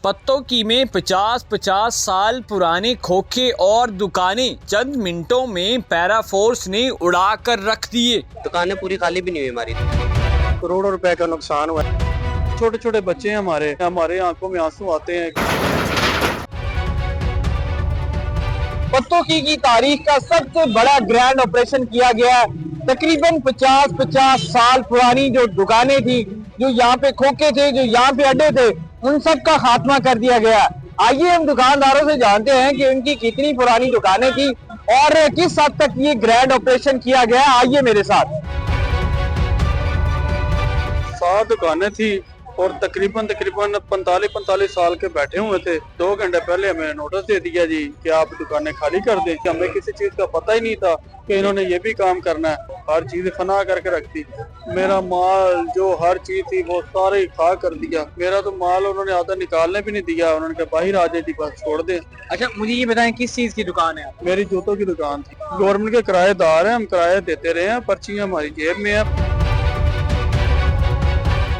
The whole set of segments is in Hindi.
पत्तोकी में 50-50 साल पुराने खोखे और दुकानें चंद मिनटों में पैरा फोर्स ने उड़ा कर रख दिए। दुकानें पूरी खाली भी नहीं हुई हमारी। करोड़ों रुपए का नुकसान हुआ। छोटे छोटे बच्चे हैं हमारे आंखों में आंसू आते हैं। पत्तोकी की तारीख का सबसे बड़ा ग्रैंड ऑपरेशन किया गया। तकरीबन 50-50 साल पुरानी जो दुकानें थी, जो यहाँ पे खोखे थे, जो यहाँ पे अड्डे थे, उन सब का खात्मा कर दिया गया। आइए हम दुकानदारों से जानते हैं कि उनकी कितनी पुरानी दुकानें थी और किस हद तक ये ग्रैंड ऑपरेशन किया गया। आइए मेरे साथ। 7 दुकानें थी और तकरीबन 45 साल के बैठे हुए थे। 2 घंटे पहले हमें नोटिस दे दिया जी कि आप दुकानें खाली कर दें। हमें किसी चीज का पता ही नहीं था कि इन्होंने ये भी काम करना है। हर चीज फना करके रखती। मेरा माल जो हर चीज थी वो सारे खा कर दिया। मेरा तो माल उन्होंने आधा निकालने भी नहीं दिया। उन्होंने कहा बाहर आ जाए जी, बस छोड़ दें। अच्छा, मुझे ये बताएं किस चीज की दुकान है? मेरी जूतों की दुकान थी। गवर्नमेंट के किराएदार हैं, हम किराया देते रहे हैं। पर्चियां हमारी जेब में है,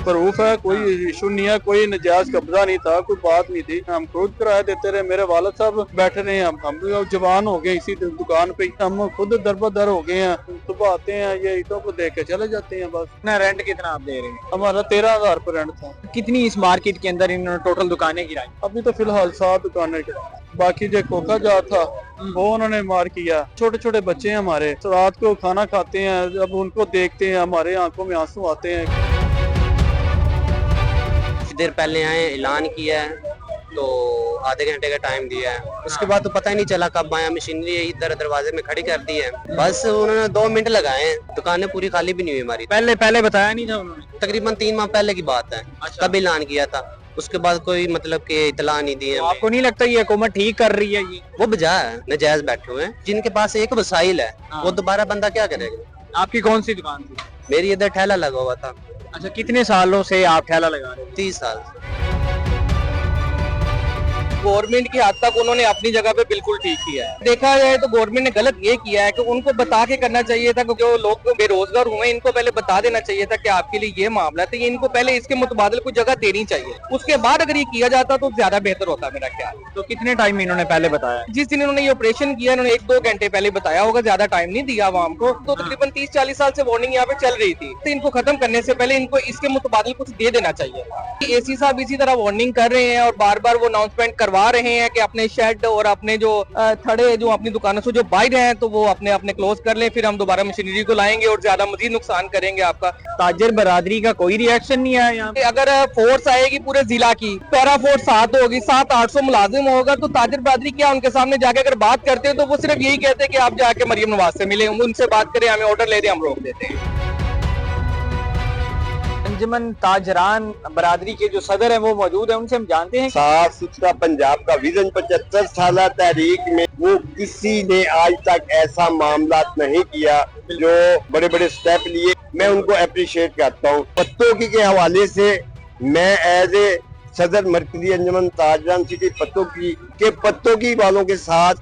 प्रूफ है, कोई इशू नहीं है, कोई नजायज कब्जा नहीं था, कोई बात नहीं थी। हम खुद किराया देते रहे। मेरे वालिद साहब बैठे रहे। हम भी जवान हो गए इसी दुकान पे। हम खुद दरबदर हो गए हैं। सुबह आते हैं, ये ईटों को देख के चले जाते हैं बस। रेंट कितना आप दे रहे हैं? हमारा 13,000 रुपये रेंट था। कितनी इस मार्केट के अंदर इन्होंने टोटल दुकानें गिराई? अभी तो फिलहाल 7 दुकानें के। बाकी जो खोखा जा था वो उन्होंने मार किया। छोटे छोटे बच्चे हैं हमारे, रात को खाना खाते हैं, जब उनको देखते हैं हमारे आंखों में आंसू आते हैं। देर पहले आए, ऐलान किया है तो आधे घंटे का टाइम दिया है। उसके बाद तो पता ही नहीं चला कब आया। मशीनरी इधर दरवाजे में खड़ी कर दी है। बस उन्होंने 2 मिनट लगाए हैं। दुकानें पूरी खाली भी नहीं हुई हमारी। पहले बताया नहीं था उन्होंने? तकरीबन 3 माह पहले की बात है। अच्छा। तब ऐलान किया था। उसके बाद कोई मतलब के इतला नहीं दी है। आपको नहीं लगता ये हुकूमत ठीक कर रही है? ये वो बजा है, नजायज बैठे हुए हैं। जिनके पास एक वसाइल है वो दोबारा बंदा क्या करेगा। आपकी कौन सी दुकान थी? मेरी इधर ठेला लगा हुआ था। अच्छा, कितने सालों से आप ठेला लगा रहे हो? 30 साल। गवर्नमेंट की हद तक उन्होंने अपनी जगह पे बिल्कुल ठीक किया है। देखा जाए तो गवर्नमेंट ने गलत ये किया है कि उनको बता के करना चाहिए था कि जो लोग बेरोजगार हुए इनको पहले बता देना चाहिए था कि आपके लिए ये मामला है, तो ये इनको पहले इसके मुतबादिल कोई जगह देनी चाहिए। उसके बाद अगर ये किया जाता तो ज्यादा बेहतर होता मेरा ख्याल। तो कितने टाइम इन्होंने पहले बताया? जिस दिन इन्होंने ये ऑपरेशन किया इन्होंने 1-2 घंटे पहले बताया होगा, ज्यादा टाइम नहीं दिया आवाम को। तो तकरीबन 30-40 साल से वार्निंग यहाँ पे चल रही थी। तो इनको खत्म करने से पहले इनको इसके मुतबादिल कुछ दे देना चाहिए। एसी साहब इसी तरह वार्निंग कर रहे हैं और बार बार वो अनाउंसमेंट करवा रहे हैं कि अपने शेड और अपने जो थड़े जो अपनी दुकानों से जो बाहर हैं तो वो अपने क्लोज कर लें। फिर हम दोबारा मशीनरी को लाएंगे और ज्यादा मजीद नुकसान करेंगे आपका। ताजर बरादरी का कोई रिएक्शन नहीं आया यहाँ पे? अगर फोर्स आएगी पूरे जिला की, पैरा फोर्स 7 होगी, 700-800 मुलाजिम होगा, तो ताजर बरादरी क्या उनके सामने जाके अगर बात करते हैं तो वो सिर्फ यही कहते हैं कि आप जाके मरियम नवाज से मिले, उनसे बात करें, हमें ऑर्डर ले दें, हम रोक देते हैं। अंजुमन ताजरान बरादरी के जो सदर हैं वो मौजूद हैं, उनसे हम जानते हैं। साफ सुथरा पंजाब का विजन 75 साल तहरीक में वो किसी ने आज तक ऐसा मामला नहीं किया जो बड़े बड़े स्टेप लिए। मैं उनको अप्रिशिएट करता हूँ। पत्तोकी के हवाले से मैं एज ए सदर मरकजी अंजुमन ताजरान सिटी पत्तोकी वालों के साथ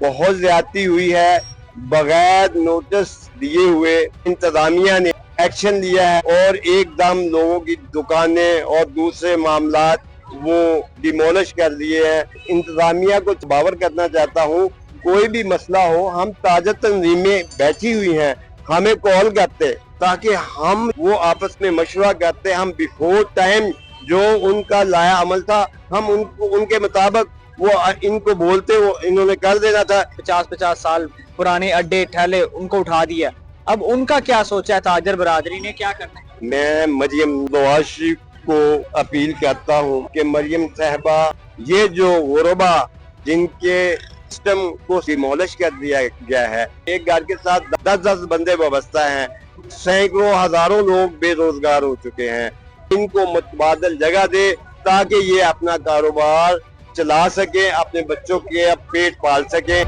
बहुत ज्यादती हुई है। बगैर नोटिस दिए हुए इंतजामिया ने एक्शन लिया है और एकदम लोगों की दुकानें और दूसरे मामलात वो डिमोलिश कर दिए हैं। इंतजामिया को बावर करना चाहता हूँ, कोई भी मसला हो, हम ताजा तंजीमें बैठी हुई हैं, हमें कॉल करते ताकि हम वो आपस में मशवरा करते। हम बिफोर टाइम जो उनका लाया अमल था हम उनके मुताबिक वो इनको बोलते वो इन्होंने कर देना था। 50-50 साल पुराने अड्डे ठेले उनको उठा दिया। अब उनका क्या सोचा है ताजर बरादरी ने, क्या करना है? मैं मरियम नवाज शरीफ को अपील करता हूँ कि मरियम साहबा, ये जो गुरबा जिनके सिस्टम को डिमोलिश कर दिया गया है, एक घर के साथ 10-10 बंदे वाबस्ता हैं, सैकड़ों हजारों लोग बेरोजगार हो चुके हैं, इनको मुतबादल जगह दे ताकि ये अपना कारोबार चला सके, अपने बच्चों के पेट पाल सके।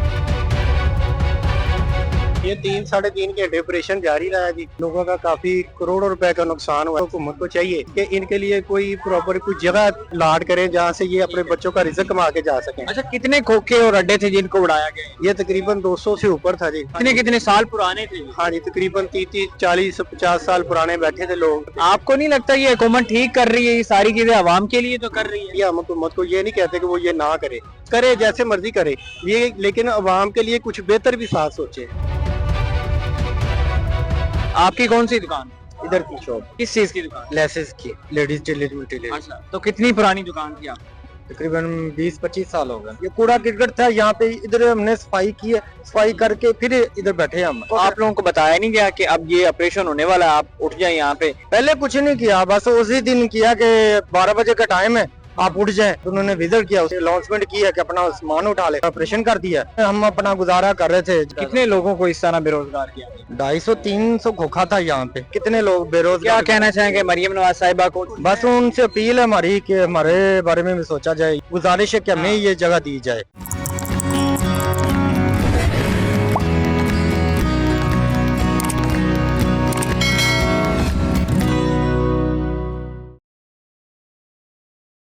ये 3-3.5 घंटे ऑपरेशन जारी रहा जी। लोगों का काफी करोड़ों रुपए का नुकसान हुआ। हुकूमत को चाहिए कि इनके लिए कोई प्रॉपर कोई जगह लाट करें जहाँ से ये अपने बच्चों का रिज़्क कमा के जा सकें। अच्छा, कितने खोखे और अड्डे थे जिनको उड़ाया गया? ये तकरीबन 200 से ऊपर था जी। कितने साल पुराने थे? हाँ जी, तकरीबन 30-40-50 साल पुराने बैठे थे लोग। आपको नहीं लगता ये हुकूमत ठीक कर रही है? ये सारी चीजें आवाम के लिए तो कर रही है। ये हम हुकूमत को ये नहीं कहते कि वो ये ना करे जैसे मर्जी करे ये, लेकिन अवाम के लिए कुछ बेहतर भी साथ सोचे। आपकी कौन सी दुकान? इधर की शॉप किस चीज की दुकान? लेसेस की, लेडीज टेलर मटेरियल। अच्छा, तो कितनी पुरानी दुकान थी आप? तकरीबन 20-25 साल हो गए। ये कूड़ा क्रिकेट था यहाँ पे, इधर हमने सफाई की है, सफाई करके फिर इधर बैठे हम। तो आप लोगों को बताया नहीं गया कि अब ये ऑपरेशन होने वाला है, आप उठ जाए यहाँ पे? पहले कुछ नहीं किया, बस उसी दिन किया कि 12 बजे का टाइम है, आप उठ जाएं। तो उन्होंने विजिट किया, अनाउंसमेंट की है कि अपना सामान उठा ले, ऑपरेशन कर दिया। हम अपना गुजारा कर रहे थे। कितने लोगों को इस तरह बेरोजगार किया? 250-300 खोखा था यहाँ पे। कितने लोग बेरोजगार। क्या कहना चाहेंगे मरियम नवाज साहिबा को? बस उनसे अपील है हमारी कि हमारे बारे में भी सोचा जाए। गुजारिश है कि हमें ये जगह दी जाए।